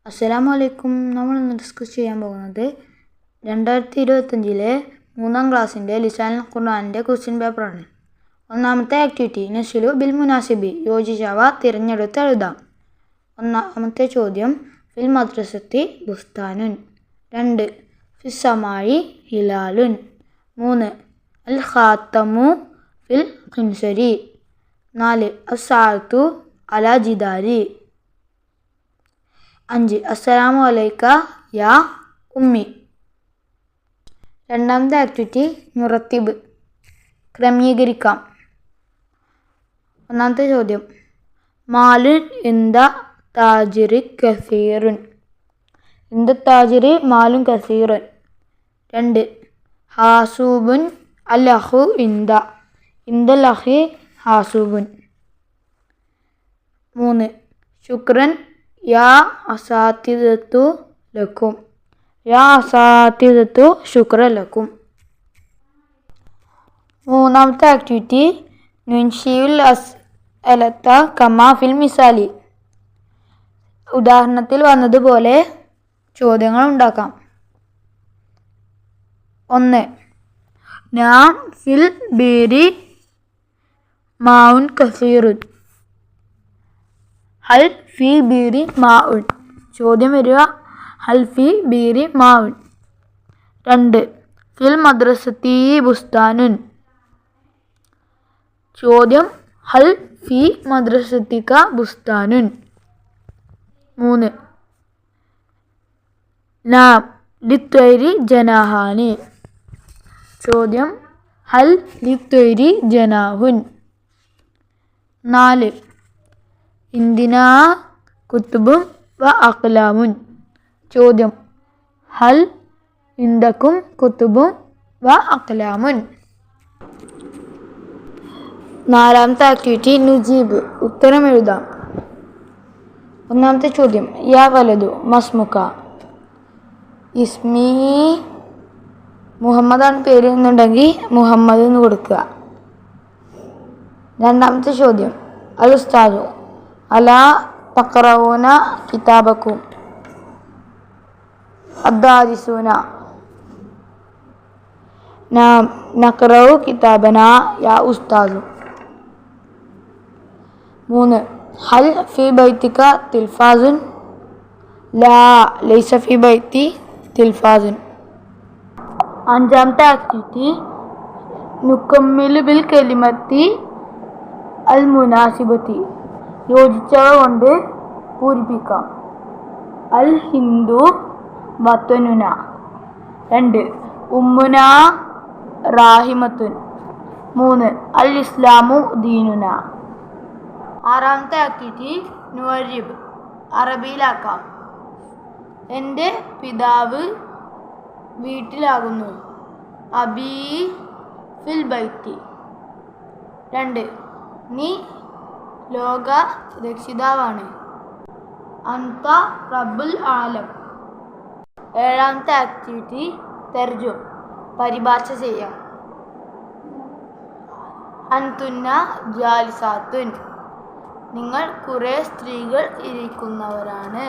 അസ്സലാമു അലൈക്കും. നമ്മളിന്ന് ഡിസ്കസ് ചെയ്യാൻ പോകുന്നത് 2025 3ാം ക്ലാസ്സിൻ്റെ ലിസാനുൽ ഖുർആനിൻ്റെ ക്വസ്റ്റ്യൻ പേപ്പറാണ്. ഒന്നാമത്തെ ആക്ടിവിറ്റി നസ്ലു ബിൽ മുനാസിബി, യോജിച്ചവ തിരഞ്ഞെടുത്ത് എഴുതാം. ഒന്നാമത്തെ ചോദ്യം ഫിൽ മദ്രസത്തി ബുസ്താനുൻ. 2 ഫിസ്സമായി ഹിലാലുൻ. 3 അൽ ഖാത്തമു ഫിൽ ഖിൻസരി. 4 അസ്സാഅത്തു അല ജിദാരി. 5 അസ്സലാമു അലൈക യാ ഉമ്മി. രണ്ടാമത്തെ ആക്ടിവിറ്റി നുറത്തിബ്, ക്രമീകരിക്കാം. ഒന്നാമത്തെ ചോദ്യം മാലുൻ ഇന്ദ താജിരി കസീറുൻ. ഇന്ദ താജിരി മാലുൻ കസീറുൻ. 2 ഹാസൂബുൻ അല്ലഹു ഇന്ദ. ഇന്ദൽ അഹി ഹാസൂബുൻ. 3 ശുക്രൻ യാ അസാത്തിദത്തു ലക്കും. യാ അസാത്തിദത്തു ശുക്ര ലക്കും. മൂന്നാമത്തെ ആക്ടിവിറ്റി നുൻഷിയുൽ അസ്അലത കമാ ഫിൽ മിസാലി. ഉദാഹരണത്തിൽ വന്നതുപോലെ ചോദ്യങ്ങൾ ഉണ്ടാക്കാം. 1 നാം ഫിൽ ബീരി മാഉൻ കസീറുൻ. ഹൽ ഫി ബീരി മാഉൻ. ചോദ്യം വരിക ഹൽ ഫി ബീരി മാഉൻ. 2 ഫിൽ മദ്രസത്തി ബുസ്താനുൻ. ചോദ്യം ഹൽ ഫി മദ്രസത്തിക ബുസ്താനുൻ. 3 നാം ലിത്വൈരി ജനാഹാനി. ചോദ്യം ഹൽ ലിത്വൈരി ജനാഹുൻ. 4 ഇന്ദിനാ കുത്തുബും വ അഖ്ലാമുൻ. ചോദ്യം ഹൽ ഇന്ദക്കും കുത്തുബും വ അഖ്ലാമുൻ. നാലാമത്തെ ആക്ടിവിറ്റി നുജീബ്, ഉത്തരം എഴുതാം. ഒന്നാമത്തെ ചോദ്യം യാ വലതു മസ്മുക്ക. ഇസ്മി മുഹമ്മദാണ് പേര് എന്നുണ്ടെങ്കിൽ മുഹമ്മദ് എന്ന് കൊടുക്കുക. രണ്ടാമത്തെ ചോദ്യം അൽ ഉസ്താദു അലാ തഖറഊന കിതാബക്കും. അദ്ദാരിസൂന നാം നഖറഉ കിതാബന യാ ഉസ്താദു. 3 ഹൽ ഫി ബൈതിക തിൽഫാസുൻ. ലാ ലൈസ ഫി ബൈതി തിൽഫാസുൻ. അഞ്ചാമത്തെ ആക്ടിവിറ്റി നുക്കമ്മിലു ബിൽ കലിമത്തി അൽ മുനാസിബത്തി. യോജിച്ചവ കൊണ്ട് പൂരിപ്പിക്കാം. അൽ ഹിന്ദു വത്തനുന. 2 ഉമ്മുന റാഹിമത്തുൻ. 3 അൽ ഇസ്ലാമു ദീനുന. ആറാമത്തെ ആക്ടിവിറ്റി നുവരിബ്, അറബിയിലാക്കാം. എൻ്റെ പിതാവ് വീട്ടിലാകുന്നു. അബീ ഫിൽ ബൈത്തി. 2 നീ ലോക രക്ഷിതാവാണ്. അൻത റബ്ബുൽ ആലം. ഏഴാമത്തെ ആക്ടിവിറ്റി തർജും, പരിഭാഷ ചെയ്യാം. അൻതുന്ന ജാലിസാത്തുൻ. നിങ്ങൾ കുറേ സ്ത്രീകൾ ഇരിക്കുന്നവരാണ്.